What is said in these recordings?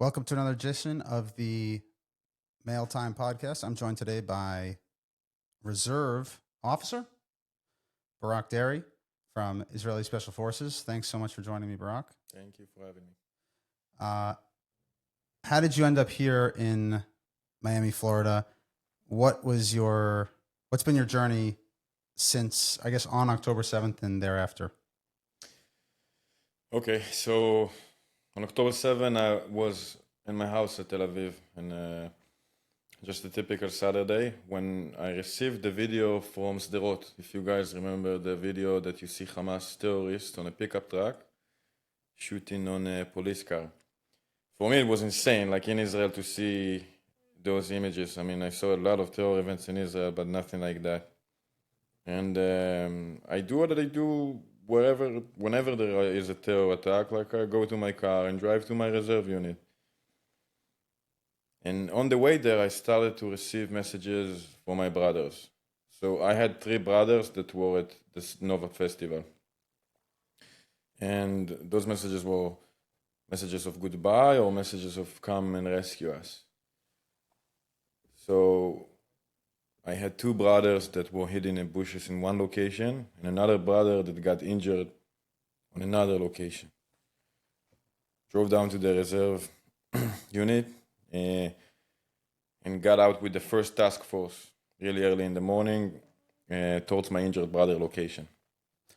Welcome to another edition of the Mael Time podcast. I'm joined today by Reserve Officer Barak Deri from Israeli Special Forces. Thanks so much for joining me, Barak. Thank you for having me. How did you end up here in Miami, Florida? What's been your journey since, I guess, on October 7th and thereafter? Okay, so on October 7th, I was in my house at Tel Aviv, and just a typical Saturday when I received the video from Sderot. If you guys remember the video that you see Hamas terrorists on a pickup truck shooting on a police car. For me, it was insane, like in Israel, to see those images. I mean, I saw a lot of terror events in Israel, but nothing like that. And I do what I do whenever there is a terror attack, like I go to my car and drive to my reserve unit. And on the way there, I started to receive messages from my brothers. So I had 3 brothers that were at this Nova Festival. And those messages were messages of goodbye or messages of come and rescue us. So I had 2 brothers that were hidden in bushes in one location and another brother that got injured on another location. Drove down to the reserve unit and got out with the first task force really early in the morning towards my injured brother location.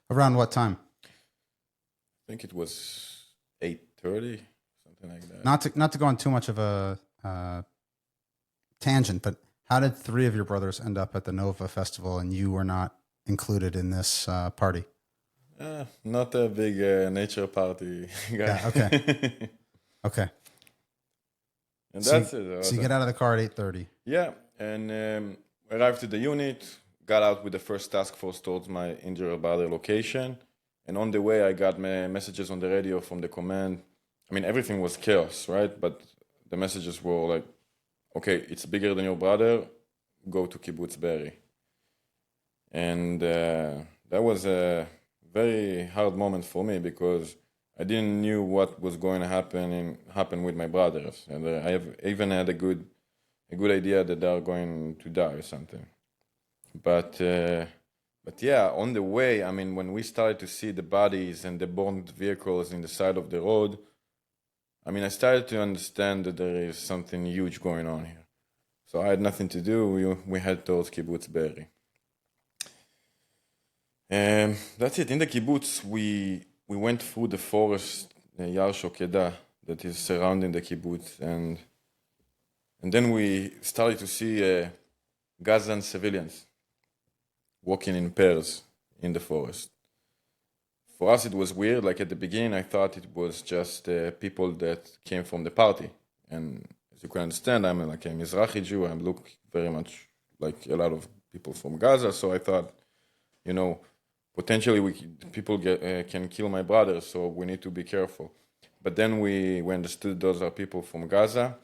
Around what time? I think it was 8:30, something like that. Not to go on too much of a tangent, but how did 3 of your brothers end up at the Nova Festival and you were not included in this party? Not a big nature party guy. Yeah, okay. Okay. And So that's it. So you get out of the car at 8:30. Yeah, and arrived to the unit, got out with the first task force towards my injured brother location. And on the way, I got messages on the radio from the command. I mean, everything was chaos, right? But the messages were like, okay, it's bigger than your brother, go to Kibbutz Be'eri. And that was a very hard moment for me because I didn't knew what was going to happen with my brothers. And I have even had a good idea that they are going to die or something. But yeah, on the way, I mean, when we started to see the bodies and the burned vehicles in the side of the road, I mean, I started to understand that there is something huge going on here. So I had nothing to do. We head towards Kibbutz Be'eri. And that's it. In the kibbutz, we went through the forest, Yar Shokeda, that is surrounding the kibbutz. And then we started to see Gazan civilians walking in pairs in the forest. For us, it was weird. Like at the beginning, I thought it was just people that came from the party. And as you can understand, I'm like a Mizrahi Jew. I look very much like a lot of people from Gaza. So I thought, potentially people can kill my brother, so we need to be careful. But then we understood those are people from Gaza.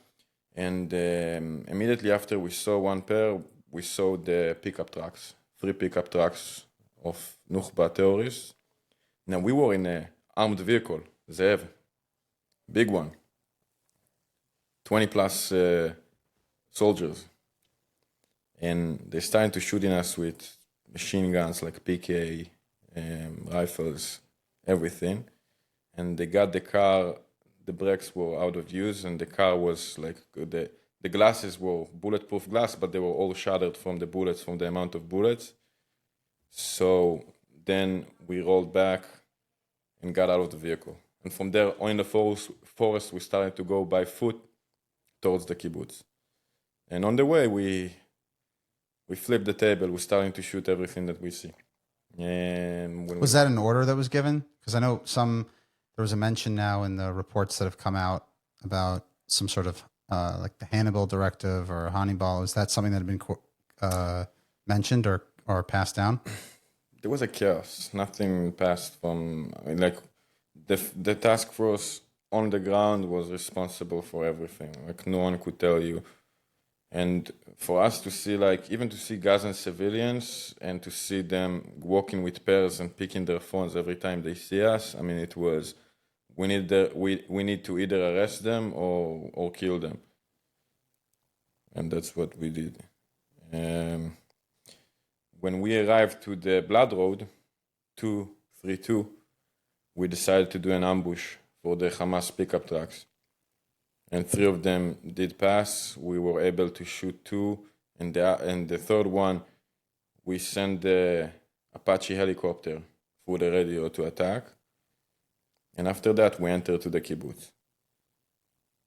And immediately after we saw one pair, we saw the pickup trucks, 3 pickup trucks of Nukhba terrorists. Now, we were in an armed vehicle, Zeev, big one, 20 plus soldiers. And they started to shoot in us with machine guns like PK, rifles, everything. And they got the car, the brakes were out of use, and the car was like, the glasses were bulletproof glass, but they were all shattered from the bullets, from the amount of bullets. So then we rolled back and got out of the vehicle. And from there, in the forest, we started to go by foot towards the kibbutz. And on the way, we flipped the table. We're starting to shoot everything that we see. And Was that an order that was given? Because I know there was a mention now in the reports that have come out about some sort of like the Hannibal directive or Hannibal. Is that something that had been mentioned or passed down? There was a chaos. Nothing passed from, like, the task force on the ground was responsible for everything. Like, no one could tell you. And for us to see, like, even to see Gazan civilians and to see them walking with pairs and picking their phones every time they see us, I mean, it was we need to either arrest them or kill them. And that's what we did. When we arrived to the Blood Road, 232, we decided to do an ambush for the Hamas pickup trucks. And 3 of them did pass. We were able to shoot 2, and the third one, we sent the Apache helicopter through the radio to attack. And after that, we entered to the kibbutz.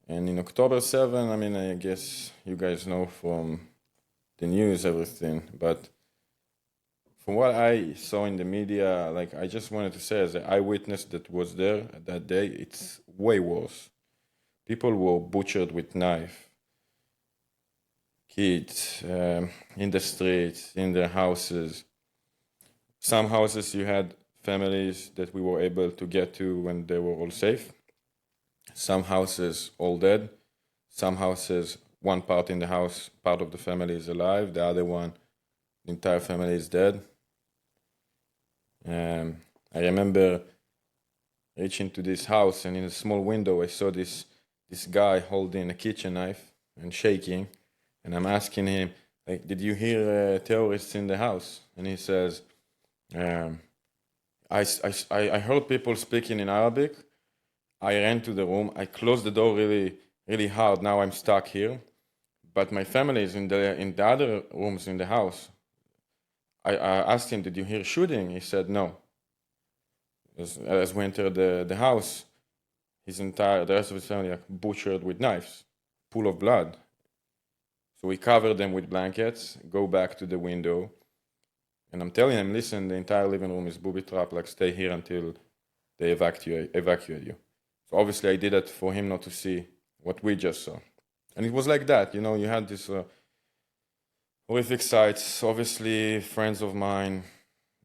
And in October 7, I mean, I guess you guys know from the news everything, but from what I saw in the media, like, I just wanted to say, as an eyewitness that was there that day, it's way worse. People were butchered with knife. Kids in the streets, in their houses. Some houses you had families that we were able to get to when they were all safe. Some houses all dead. Some houses, one part in the house, part of the family is alive. The other one, the entire family is dead. I remember reaching to this house, and in a small window I saw this guy holding a kitchen knife and shaking. And I'm asking him, like, did you hear terrorists in the house? And he says, I heard people speaking in Arabic. I ran to the room. I closed the door really, really hard. Now I'm stuck here. But my family is in the other rooms in the house. I asked him, did you hear shooting? He said, no. As we entered the house, the rest of his family, like, butchered with knives, pool of blood. So we covered them with blankets, go back to the window, and I'm telling him, listen, the entire living room is booby-trapped, like, stay here until they evacuate you. So obviously I did that for him not to see what we just saw. And it was like that, you know, you had these horrific sights. Obviously, friends of mine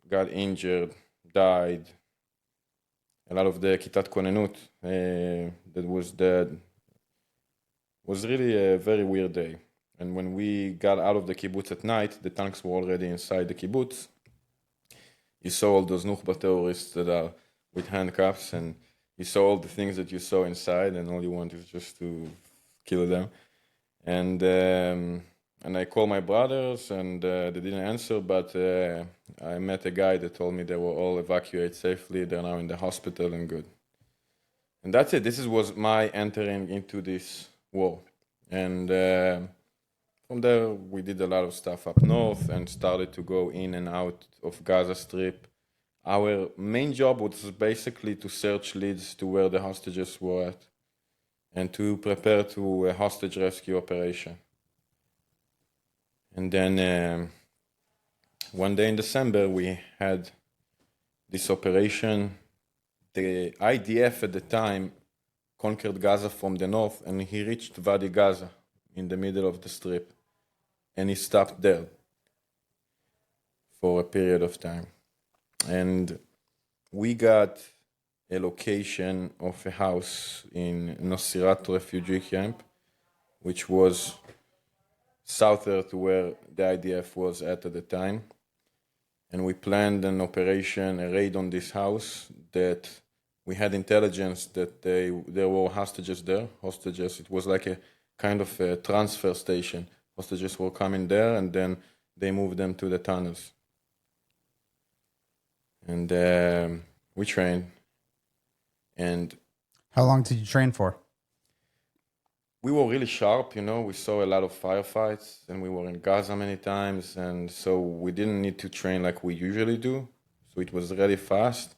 got injured, died. A lot of the Kitat Konenut that was dead. It was really a very weird day. And when we got out of the kibbutz at night, the tanks were already inside the kibbutz. You saw all those Nukhba terrorists that are with handcuffs, and you saw all the things that you saw inside, and all you want is just to kill them. And I called my brothers, and they didn't answer, but I met a guy that told me they were all evacuated safely. They're now in the hospital and good. And that's it. This was my entering into this war. And from there, we did a lot of stuff up north and started to go in and out of Gaza Strip. Our main job was basically to search leads to where the hostages were at and to prepare to a hostage rescue operation. And then one day in December, we had this operation. The IDF at the time conquered Gaza from the north, and he reached Wadi Gaza in the middle of the strip. And he stopped there for a period of time. And we got a location of a house in Nosirat refugee camp, which was southward to where the IDF was at the time. And we planned an operation, a raid on this house, that we had intelligence that there were hostages there. It was like a kind of a transfer station. Hostages were coming there, and then they moved them to the tunnels. And we trained. And how long did you train for? We were really sharp, you know. We saw a lot of firefights, and we were in Gaza many times, and so we didn't need to train like we usually do. So it was really fast.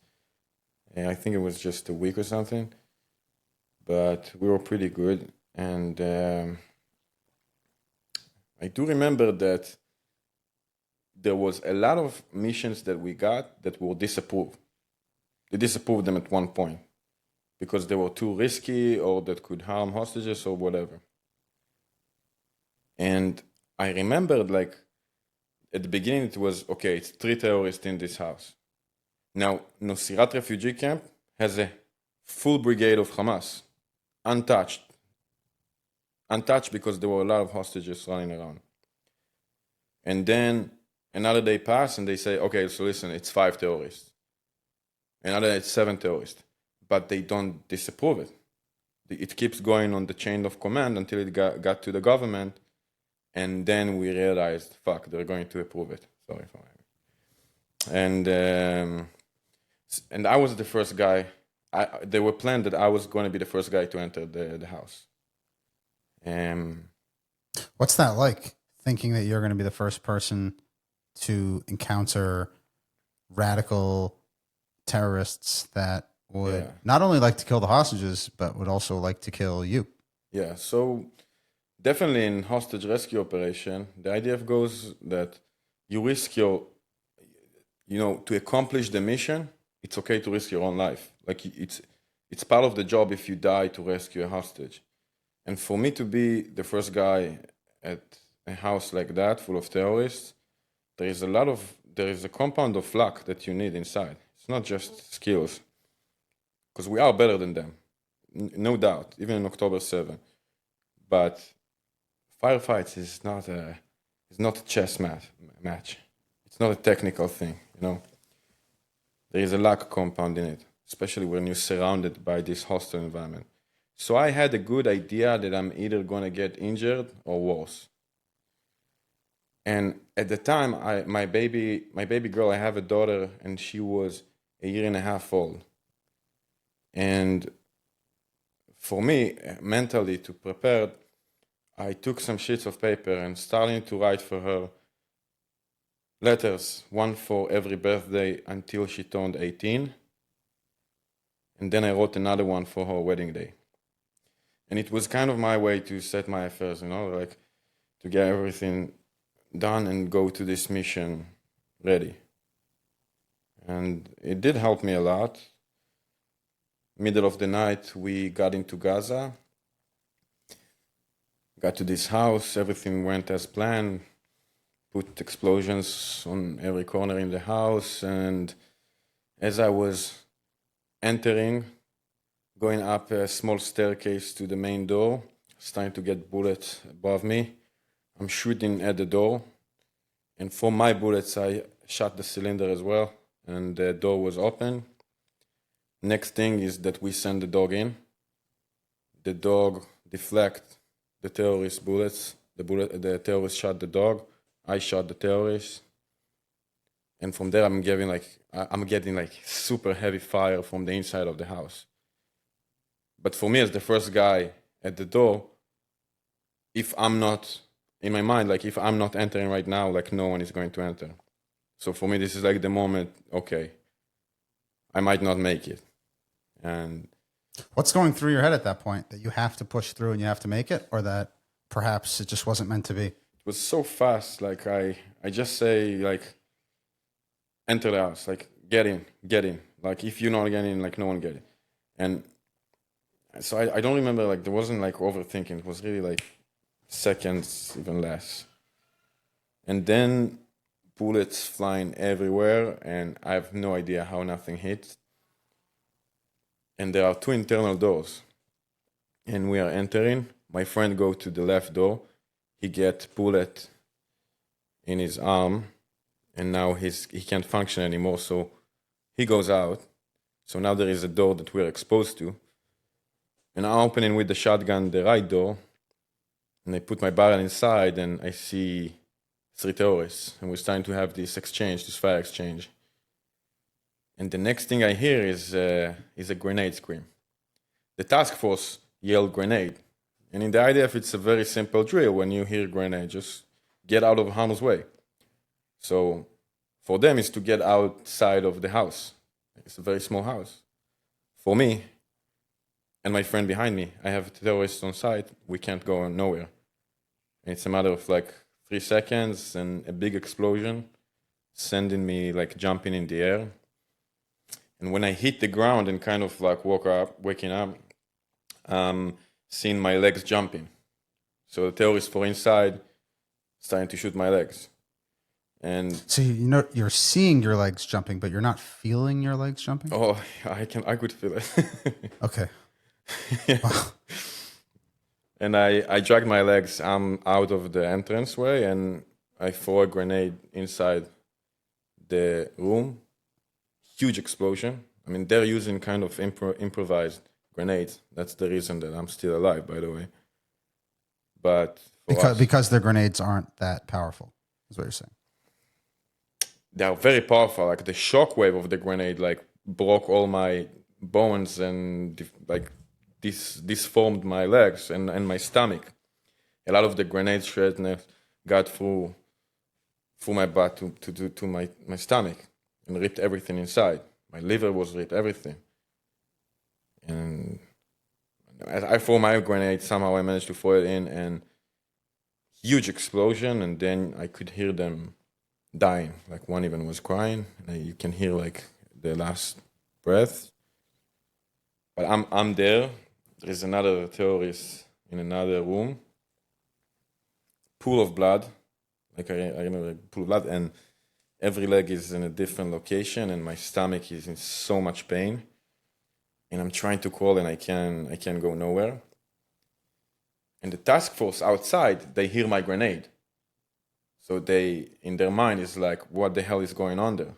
And I think it was just a week or something. But we were pretty good. And I do remember that there was a lot of missions that we got that were disapproved. They disapproved them at one point because they were too risky or that could harm hostages or whatever. And I remembered, like, at the beginning it was, okay, it's 3 terrorists in this house. Now, Nosirat refugee camp has a full brigade of Hamas, untouched because there were a lot of hostages running around. And then another day passed and they say, okay, so listen, it's 5 terrorists. Another day it's 7 terrorists. but they don't disapprove it. It keeps going on the chain of command until it got to the government, and then we realized, fuck, they're going to approve it. Sorry for that. And I was the first guy. They were planned that I was going to be the first guy to enter the house. What's that like, thinking that you're going to be the first person to encounter radical terrorists that would not only like to kill the hostages, but would also like to kill you? Yeah, so definitely in hostage rescue operation, the idea goes that you risk to accomplish the mission, it's okay to risk your own life. Like it's part of the job if you die to rescue a hostage. And for me to be the first guy at a house like that full of terrorists, there is a compound of luck that you need inside. It's not just skills, because we are better than them, no doubt, even in October 7. But firefights is not a chess match. It's not a technical thing, There is a luck compound in it, especially when you're surrounded by this hostile environment. So I had a good idea that I'm either going to get injured or worse. And at the time, my baby girl, I have a daughter, and she was 1.5 years old. And for me, mentally, to prepare, I took some sheets of paper and started to write for her letters, one for every birthday until she turned 18. And then I wrote another one for her wedding day. And it was kind of my way to set my affairs, like to get everything done and go to this mission ready. And it did help me a lot. Middle of the night, we got into Gaza, got to this house, everything went as planned, put explosions on every corner in the house, and as I was entering, going up a small staircase to the main door, starting to get bullets above me. I'm shooting at the door, and for my bullets, I shot the cylinder as well, and the door was open. Next thing is that we send the dog in. The dog deflect the terrorist bullets. The terrorist shot the dog. I shot the terrorist. And from there, I'm getting super heavy fire from the inside of the house. But for me, as the first guy at the door, if I'm not, in my mind, if I'm not entering right now, no one is going to enter. So for me, this is the moment, okay, I might not make it. And what's going through your head at that point? That you have to push through and you have to make it? Or that perhaps it just wasn't meant to be? It was so fast. I just say, enter the house, get in. If you're not getting in, no one get it. And so I don't remember, there wasn't overthinking. It was really seconds, even less. And then bullets flying everywhere, and I have no idea how nothing hit. And there are 2 internal doors. And we are entering. My friend go to the left door. He get bullet in his arm, and now he can't function anymore, so he goes out. So now there is a door that we're exposed to. And I'm opening with the shotgun the right door, and I put my barrel inside, and I see 3 terrorists, and we're starting to have this fire exchange. And the next thing I hear is a grenade scream. The task force yelled grenade. And in the IDF, it's a very simple drill. When you hear grenade, just get out of harm's way. So for them, it's to get outside of the house. It's a very small house. For me, and my friend behind me, I have terrorists on site. We can't go nowhere. And it's a matter of 3 seconds and a big explosion, sending me jumping in the air. And when I hit the ground and kind of waking up, seeing my legs jumping. So the terrorists were inside, starting to shoot my legs. And so you're seeing your legs jumping, but you're not feeling your legs jumping? Oh, I could feel it. Okay. Wow. And I dragged my legs out of the entranceway, and I threw a grenade inside the room. Huge explosion. I mean, they're using kind of improvised grenades. That's the reason that I'm still alive, by the way. But for us, because their grenades aren't that powerful, is what you're saying. they are very powerful. Like the shockwave of the grenade, like broke all my bones and like disformed my legs and my stomach. A lot of the grenade shreds got through my butt to my stomach and ripped everything inside. My liver was ripped, everything. And as I threw my grenade, somehow I managed to throw it in, and huge explosion, and then I could hear them dying. Like one even was crying, and you can hear like the last breath. But I'm there. There is another terrorist in another room. Pool of blood, like I remember, like pool of blood, and every leg is in a different location, and my stomach is in so much pain, and I'm trying to crawl, and I can't go nowhere. And the task force outside, they hear my grenade, so they, in their mind, is like, what the hell is going on there?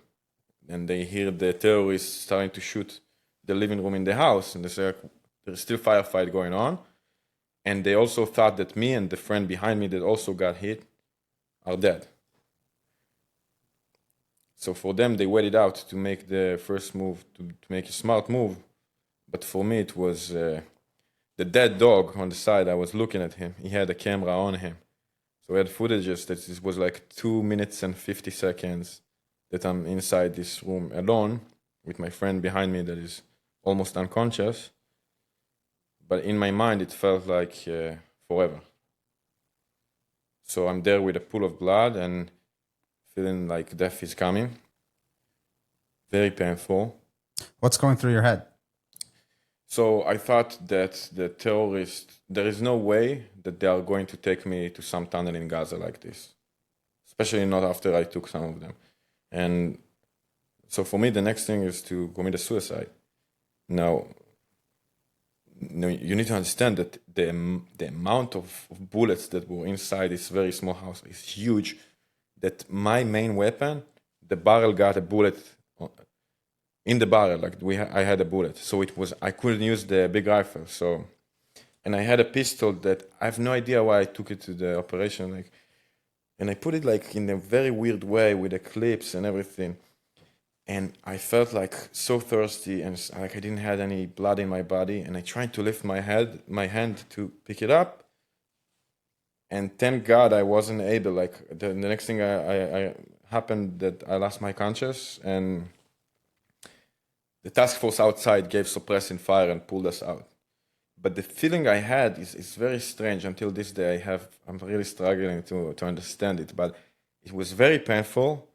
And they hear the terrorists starting to shoot the living room in the house, and they say, there's still firefight going on. And they also thought that me and the friend behind me that also got hit are dead. So for them, they waited out to make the first move, to make a smart move. But for me, it was the dead dog on the side. I was looking at him. He had a camera on him. So we had footages that it was like 2 minutes and 50 seconds that I'm inside this room alone with my friend behind me that is almost unconscious. But in my mind, it felt like forever. So I'm there with a pool of blood and feeling like death is coming. Very painful. What's going through your head? So I thought that the terrorists, there is no way that they are going to take me to some tunnel in Gaza like this. Especially not after I took some of them. And so for me, the next thing is to commit a suicide. Now, you need to understand that the amount of bullets that were inside this very small house is huge. That my main weapon, the barrel got a bullet in the barrel. Like I had a bullet, so I couldn't use the big rifle. So, and I had a pistol that I have no idea why I took it to the operation. Like, and I put it like in a very weird way with the clips and everything. And I felt like so thirsty, and like I didn't have any blood in my body. And I tried to lift my hand to pick it up. And thank God I wasn't able. Like the next thing I happened that I lost my conscious, and the task force outside gave suppressing fire and pulled us out. But the feeling I had is very strange. Until this day, I'm really struggling to understand it. But it was very painful.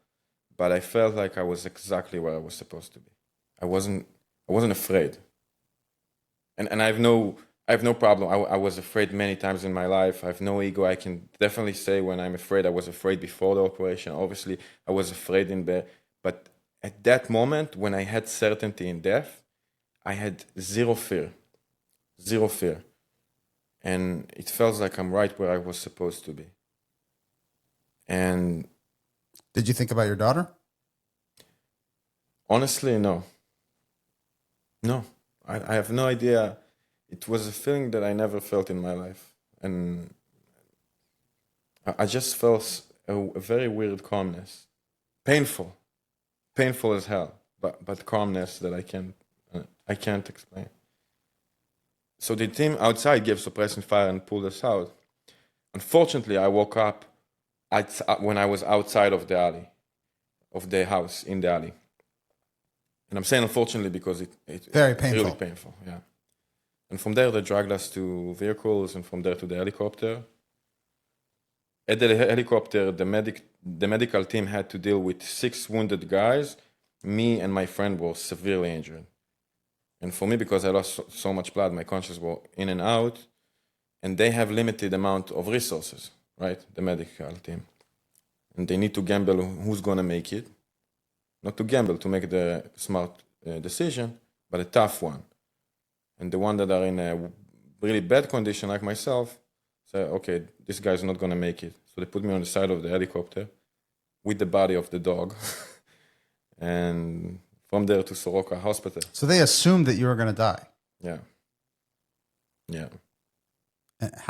But I felt like I was exactly where I was supposed to be. I wasn't afraid. And I have no problem. I was afraid many times in my life. I have no ego. I can definitely say when I'm afraid, I was afraid before the operation. Obviously, I was afraid in bed. But at that moment, when I had certainty in death, I had zero fear. Zero fear. And it felt like I'm right where I was supposed to be. And did you think about your daughter? Honestly, no. No. I have no idea. It was a feeling that I never felt in my life. And I just felt a very weird calmness. Painful. Painful as hell. But calmness that I can't explain. So the team outside gave suppressing fire and pulled us out. Unfortunately, I woke up when I was outside of the alley, of the house in the alley. And I'm saying unfortunately because it's very painful. Really painful, yeah. And from there, they dragged us to vehicles, and from there to the helicopter. At the helicopter, the medical team had to deal with 6 wounded guys. Me and my friend were severely injured. And for me, because I lost so much blood, my conscience were in and out, and they have limited amount of resources, right? The medical team. And they need to gamble who's going to make it. Not to gamble, to make the smart decision, but a tough one. And the one that are in a really bad condition, like myself, say, okay, this guy's not going to make it. So they put me on the side of the helicopter with the body of the dog. And from there to Soroka Hospital. So they assumed that you were going to die. Yeah. Yeah.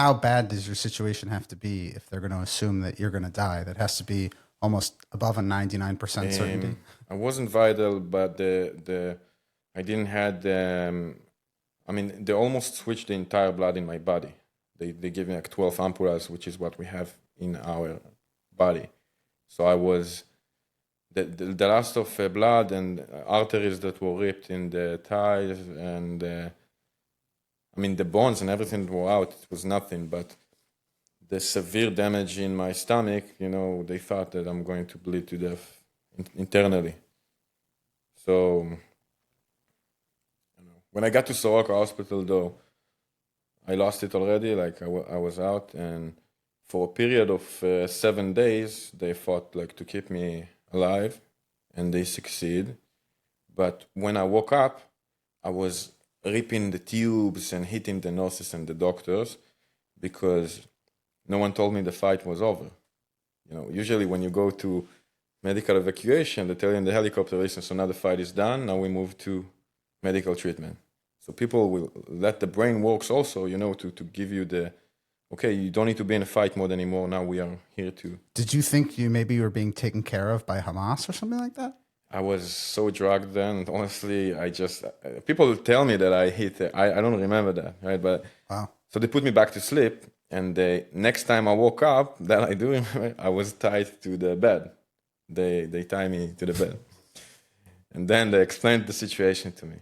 How bad does your situation have to be if they're going to assume that you're going to die? That has to be almost above a 99% certainty. I wasn't vital, but I didn't had they almost switched the entire blood in my body. They gave me like 12 ampoules, which is what we have in our body. So I was the last of blood and arteries that were ripped in the thighs, and the bones and everything were out. It was nothing, but the severe damage in my stomach, they thought that I'm going to bleed to death internally. So when I got to Soroka Hospital, though, I lost it already. Like I was out, and for a period of 7 days, they fought like to keep me alive, and they succeed. But when I woke up, I was ripping the tubes and hitting the nurses and the doctors because no one told me the fight was over. Usually when you go to medical evacuation, they tell you in the helicopter, listen, so now the fight is done, now we move to medical treatment. So people will let the brain works also, to give you okay, you don't need to be in a fight mode anymore, now we are here to... Did you think maybe you were being taken care of by Hamas or something like that? I was so drugged then, honestly, people tell me that I hit it. I don't remember that, right? But wow. So they put me back to sleep, and the next time I woke up, that I do remember, I was tied to the bed. They tied me to the bed. And then they explained the situation to me.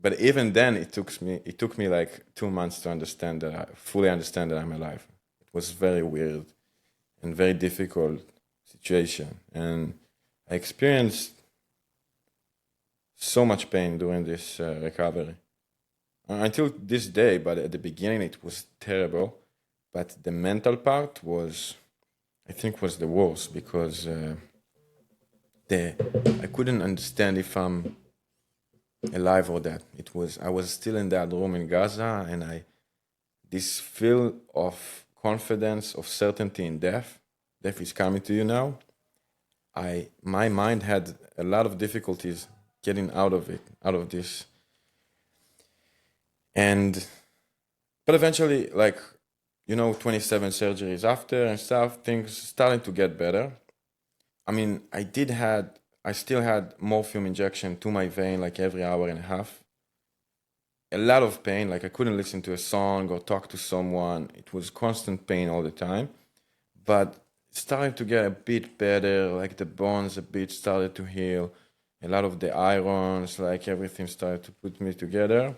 But even then, it took me like 2 months to fully understand that I'm alive. It was very weird and very difficult situation. And I experienced so much pain during this recovery. Until this day, but at the beginning it was terrible. But the mental part was the worst because I couldn't understand if I'm alive or dead. I was still in that room in Gaza, and this feel of confidence, of certainty in death is coming to you now. My mind had a lot of difficulties getting out of this. But eventually, 27 surgeries after and stuff, things starting to get better. I still had morphine injection to my vein like every hour and a half. A lot of pain, like I couldn't listen to a song or talk to someone. It was constant pain all the time. But it started to get a bit better, like the bones a bit started to heal. A lot of the irons, like everything started to put me together.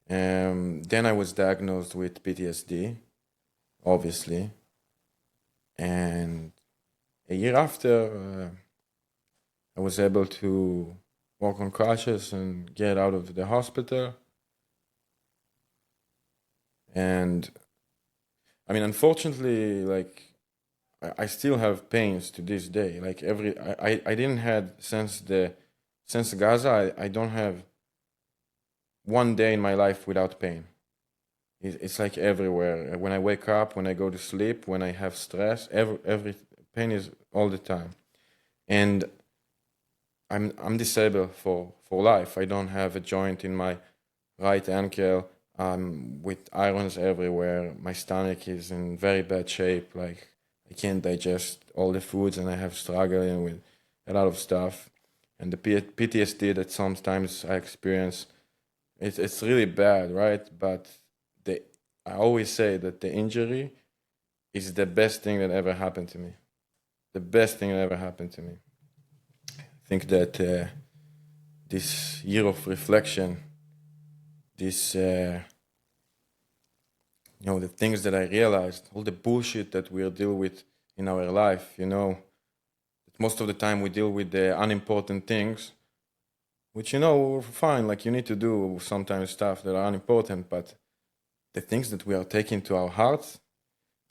Then I was diagnosed with PTSD, obviously. And a year after, I was able to walk on crutches and get out of the hospital. And unfortunately, I still have pains to this day. Like I didn't have since Gaza. I don't have one day in my life without pain. It's like everywhere. When I wake up, when I go to sleep, when I have stress, every pain is all the time. And I'm disabled for life. I don't have a joint in my right ankle. With irons everywhere. My stomach is in very bad shape. Like I can't digest all the foods, and I have struggling with a lot of stuff. And the PTSD that sometimes I experience, it's really bad, right? But I always say that the injury is the best thing that ever happened to me. The best thing that ever happened to me. I think that this year of reflection, this, the things that I realized, all the bullshit that we deal with in our life, most of the time we deal with the unimportant things, which, fine, like you need to do sometimes stuff that are unimportant, but the things that we are taking to our hearts,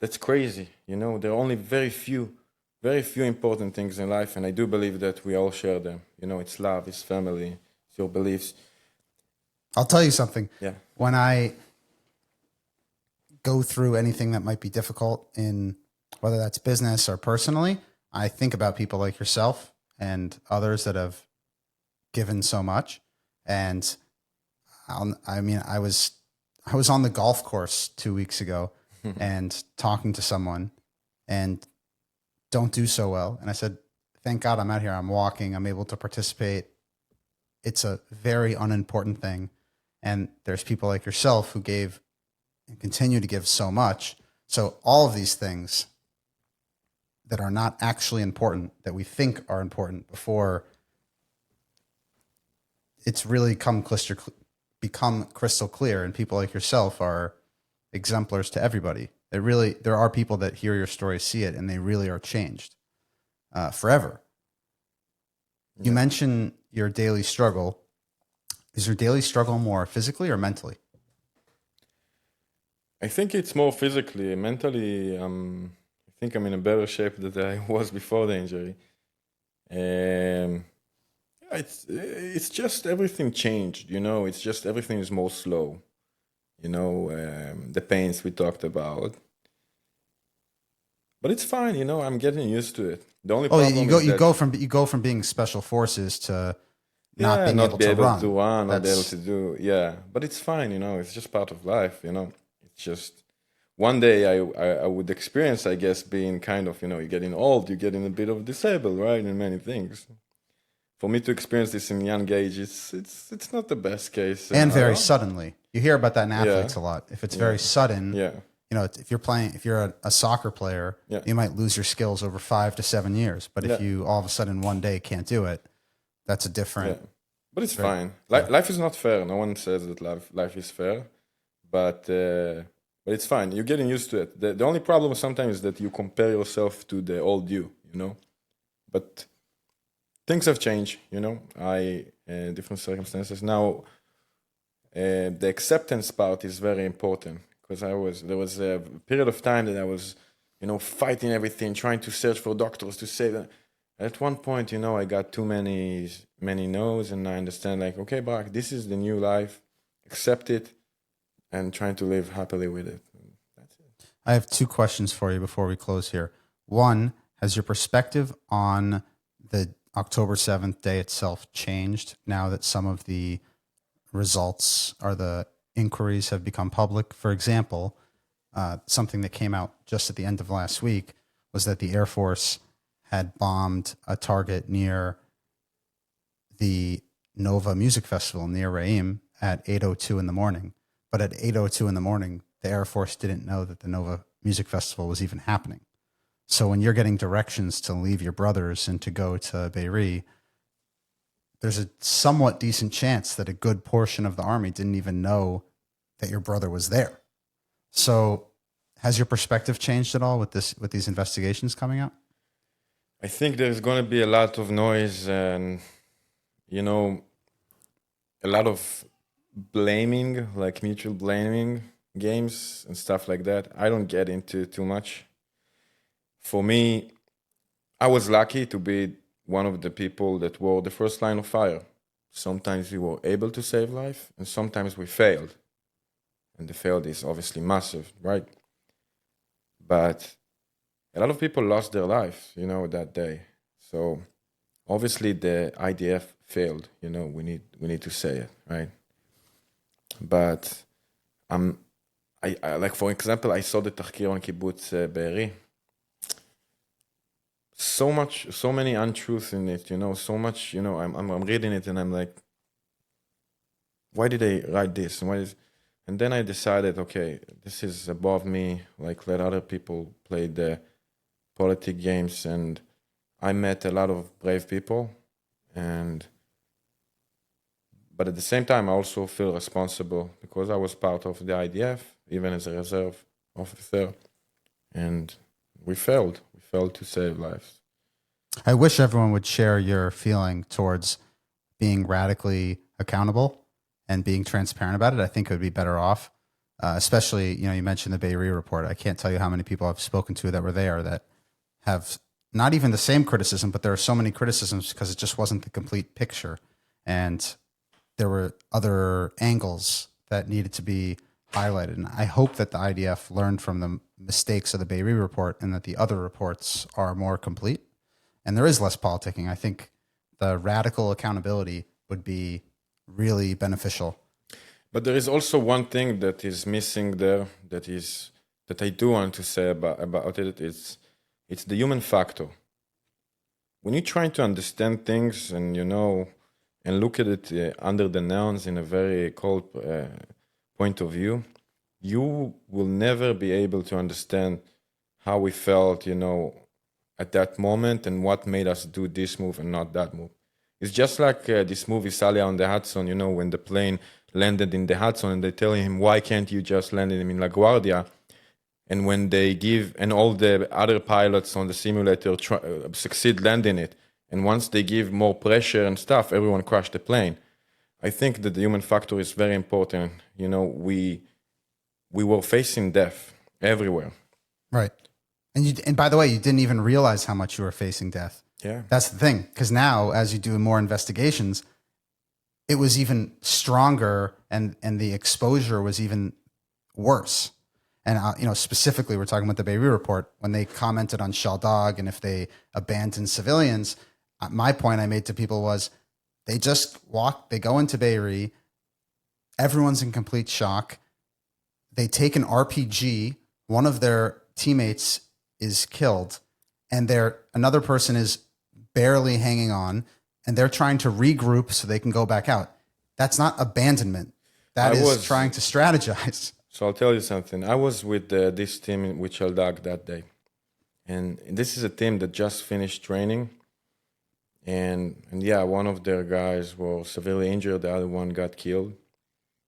that's crazy. There are only very few important things in life, and I do believe that we all share them. It's love, it's family, it's your beliefs. I'll tell you something. Yeah. When I go through anything that might be difficult in whether that's business or personally, I think about people like yourself and others that have given so much. And I was on the golf course 2 weeks ago and talking to someone and don't do so well. And I said, thank God I'm out here. I'm walking. I'm able to participate. It's a very unimportant thing. And there's people like yourself who gave and continue to give so much. So all of these things that are not actually important, that we think are important before it's really become crystal clear, and people like yourself are exemplars to everybody. There are people that hear your story, see it, and they really are changed forever. Yeah. You mentioned your daily struggle. Is your daily struggle more physically or mentally? I think it's more physically. Mentally, I think I'm in a better shape than I was before the injury. It's just everything changed, it's just everything is more slow, the pains we talked about. But it's fine, I'm getting used to it. The only problem you go from being special forces to not being able to run. Not be able to do, but it's fine, it's just part of life, it's just one day I would experience, I guess, being kind of, you're getting old, you're getting a bit of disabled, right, in many things. For me to experience this in young age, it's not the best case. And very suddenly. You hear about that in athletes a lot. If it's very sudden, if you're a soccer player, you might lose your skills over 5 to 7 years. But if you all of a sudden one day can't do it, that's a different. Yeah. But it's fine. Life is not fair. No one says that life is fair, but it's fine. You're getting used to it. The only problem sometimes is that you compare yourself to the old you, But things have changed, different circumstances. Now, the acceptance part is very important, because there was a period of time that I was, fighting everything, trying to search for doctors to save them. At one point, I got too many no's, and I understand, like, okay, Barak, this is the new life, accept it, and trying to live happily with it. That's it. I have 2 questions for you before we close here. One, has your perspective on the October 7th day itself changed now that some of the results or the inquiries have become public? For example, something that came out just at the end of last week was that the Air Force had bombed a target near the Nova Music Festival near Re'im at 8:02 in the morning. But at 8:02 in the morning, the Air Force didn't know that the Nova Music Festival was even happening. So when you're getting directions to leave your brothers and to go to Beirut, there's a somewhat decent chance that a good portion of the army didn't even know that your brother was there. So has your perspective changed at all with these investigations coming out? I think there's going to be a lot of noise and, a lot of blaming, like mutual blaming games and stuff like that. I don't get into too much. For me, I was lucky to be one of the people that were the first line of fire. Sometimes we were able to save life, and sometimes we failed. And the failed is obviously massive, right? But a lot of people lost their lives, that day. So obviously the IDF failed, we need to say it, right? But I like, for example, I saw the tahkir on Kibbutz Be'eri. So many untruths in it, so much, I'm reading it and I'm like, why did they write this? And then I decided, okay, this is above me, like, let other people play the politic games. And I met a lot of brave people, but at the same time, I also feel responsible because I was part of the IDF, even as a reserve officer, and we failed to save lives. I wish everyone would share your feeling towards being radically accountable and being transparent about it. I think it would be better off, especially, you mentioned the Beirut report. I can't tell you how many people I've spoken to that were there that have not even the same criticism, but there are so many criticisms because it just wasn't the complete picture. And there were other angles that needed to be highlighted. And I hope that the IDF learned from the mistakes of the Beirut report and that the other reports are more complete. And there is less politicking. I think the radical accountability would be really beneficial. But there is also one thing that is missing there that I do want to say about it. It's the human factor. When you're trying to understand things and and look at it under the nouns in a very cold point of view, you will never be able to understand how we felt, at that moment and what made us do this move and not that move. It's just like this movie Sally on the Hudson, when the plane landed in the Hudson and they tell him, why can't you just land him in LaGuardia? And when they give, and all the other pilots on the simulator succeed landing it, and once they give more pressure and stuff, everyone crashed the plane. I think that the human factor is very important. We were facing death everywhere. Right. And by the way, you didn't even realize how much you were facing death. Yeah. That's the thing. Because now, as you do more investigations, it was even stronger and the exposure was even worse. And, specifically, we're talking about the Beirut report, when they commented on Shell Dog and if they abandon civilians, my point I made to people was they just they go into Beirut, everyone's in complete shock. They take an RPG, one of their teammates is killed, and another person is barely hanging on, and they're trying to regroup so they can go back out. That's not abandonment. That is trying to strategize. So I'll tell you something. I was with this team with Sheldag that day. And this is a team that just finished training. And yeah, one of their guys was severely injured. The other one got killed.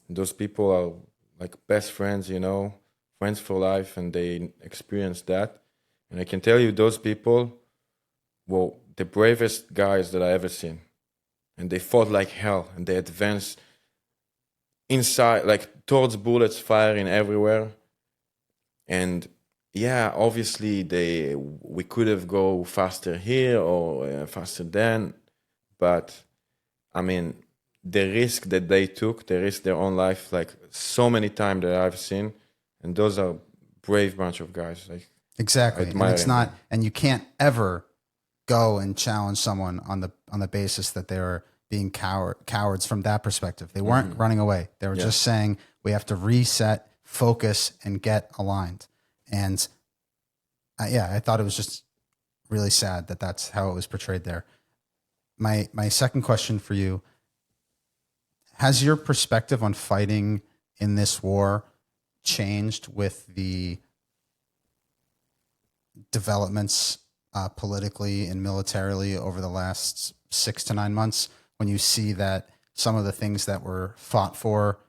And those people are like best friends, friends for life. And they experienced that. And I can tell you those people were the bravest guys that I ever seen. And they fought like hell. And they advanced inside, like towards bullets firing everywhere. And yeah, obviously we could have go faster here or faster then, but I mean, the risk that they took, they risked their own life like so many times that I've seen, and those are brave bunch of guys. Like exactly, and it's not, and you can't ever go and challenge someone on the basis that they were being cowards from that perspective. They weren't running away. They were just saying, we have to reset, focus, and get aligned. And I thought it was just really sad that that's how it was portrayed there. My second question for you, has your perspective on fighting in this war changed with the developments politically and militarily over the last 6 to 9 months, when you see that some of the things that were fought for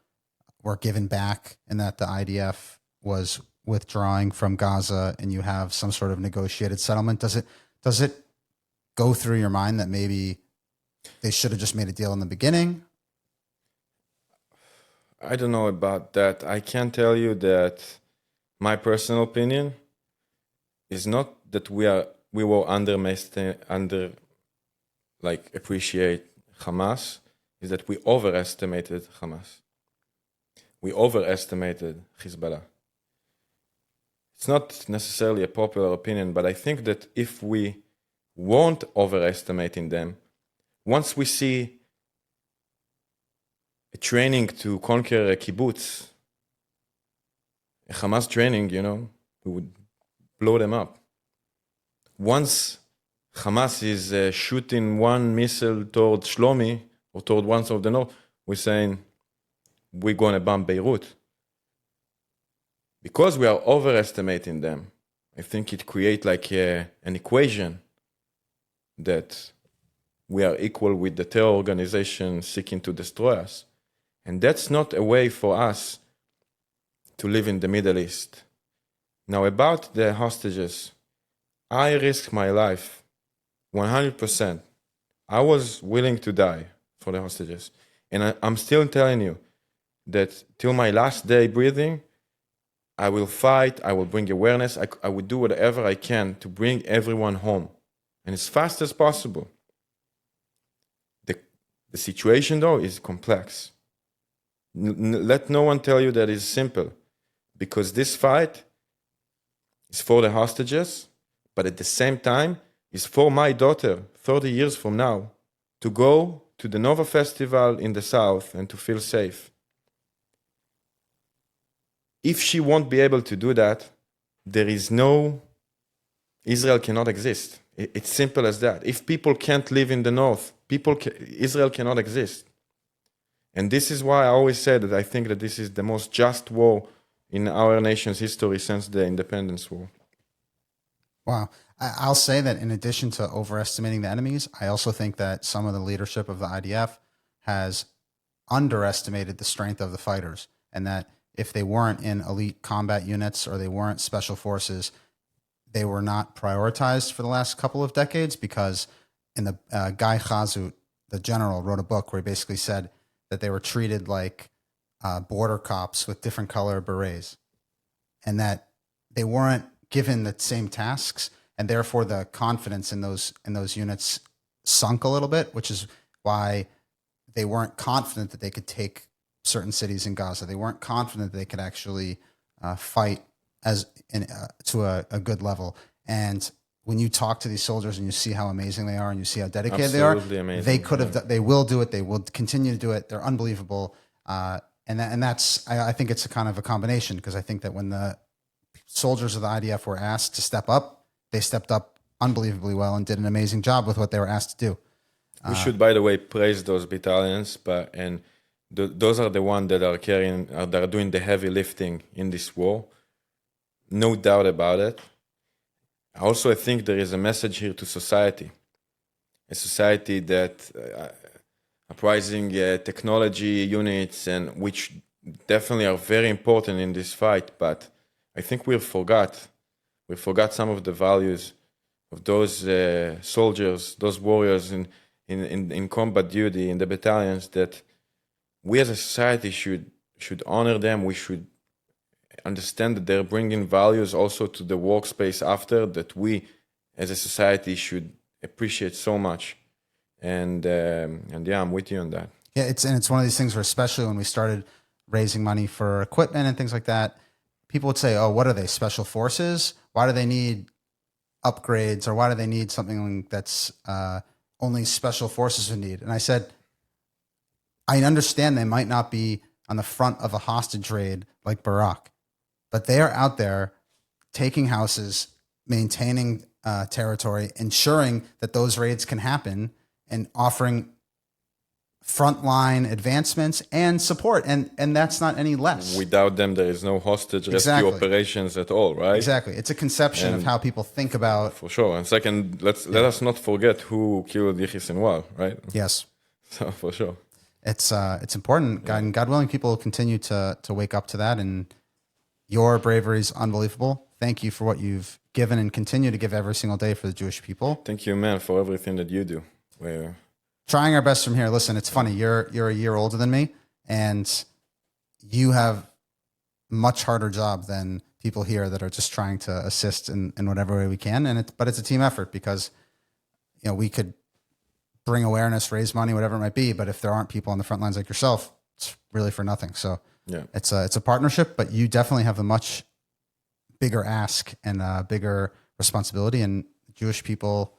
were given back and that the IDF was withdrawing from Gaza and you have some sort of negotiated settlement? Does it go through your mind that maybe they should have just made a deal in the beginning? I don't know about that. I can tell you that my personal opinion is not that we were appreciate Hamas, is that we overestimated Hamas. We overestimated Hezbollah. It's not necessarily a popular opinion, but I think that if we weren't overestimating them, once we see a training to conquer a kibbutz, a Hamas training, we would blow them up. Once Hamas is shooting one missile toward Shlomi or toward one of the north, we're saying we're going to bomb Beirut. Because we are overestimating them, I think it creates like an equation that we are equal with the terror organization seeking to destroy us. And that's not a way for us to live in the Middle East. Now, about the hostages, I risked my life 100%. I was willing to die for the hostages. And I'm still telling you that till my last day breathing, I will fight, I will bring awareness, I will do whatever I can to bring everyone home. And as fast as possible. The situation, though, is complex. Let no one tell you that it's simple. Because this fight is for the hostages, but at the same time, is for my daughter, 30 years from now, to go to the Nova Festival in the south and to feel safe. If she won't be able to do that, Israel cannot exist. It's simple as that. If people can't live in the north, Israel cannot exist. And this is why I always say that I think that this is the most just war in our nation's history since the independence war. Wow. I'll say that in addition to overestimating the enemies, I also think that some of the leadership of the IDF has underestimated the strength of the fighters, and that if they weren't in elite combat units or they weren't special forces, they were not prioritized for the last couple of decades, because in the Guy Chazut, the general, wrote a book where he basically said that they were treated like border cops with different color berets, and that they weren't given the same tasks, and therefore the confidence in those units sunk a little bit, which is why they weren't confident that they could take certain cities in Gaza. They weren't confident that they could actually fight to a good level. And when you talk to these soldiers and you see how amazing they are and you see how dedicated Absolutely they are, amazing. they could have, they will do it. They will continue to do it. They're unbelievable. And that's, I think it's a kind of a combination, because I think that when the soldiers of the IDF were asked to step up, they stepped up unbelievably well and did an amazing job with what they were asked to do. We should, by the way, praise those battalions, those are the ones that are doing the heavy lifting in this war. No doubt about it. Also, I think there is a message here to society, a society that uprising technology units, and which definitely are very important in this fight, but I think we forgot some of the values of those soldiers, those warriors in combat duty in the battalions, that we as a society should honor them. We should understand that they're bringing values also to the workspace after, that we as a society should appreciate so much. And yeah, I'm with you on that. Yeah, it's one of these things where, especially when we started raising money for equipment and things like that, people would say, "Oh, what are they, special forces? Why do they need upgrades, or why do they need something that's only special forces would need?" And I said, I understand they might not be on the front of a hostage raid like Barak, but they are out there taking houses, maintaining territory, ensuring that those raids can happen, and offering frontline advancements and support, and that's not any less. Without them, there is no hostage rescue operations at all, right? Exactly. It's a conception of how people think about. For sure. And second, let us not forget who killed Yahya Sinwar, right? Yes. So for sure, it's important. And God willing, people will continue to wake up to that. And your bravery is unbelievable. Thank you for what you've given and continue to give every single day for the Jewish people. Thank you, man, for everything that you do. Trying our best from here. Listen, it's funny. You're a year older than me, and you have much harder job than people here that are just trying to assist in whatever way we can. But it's a team effort, because we could bring awareness, raise money, whatever it might be, but if there aren't people on the front lines like yourself, it's really for nothing. So yeah, it's a partnership, but you definitely have a much bigger ask and a bigger responsibility, and Jewish people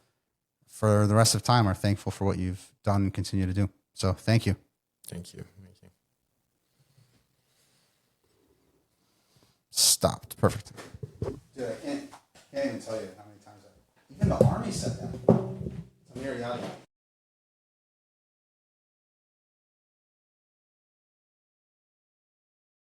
for the rest of time are thankful for what you've done and continue to do. So thank you. Thank you. Stopped. Perfect. Dude, I can't even tell you how many times even the army said that. Amir Yadi.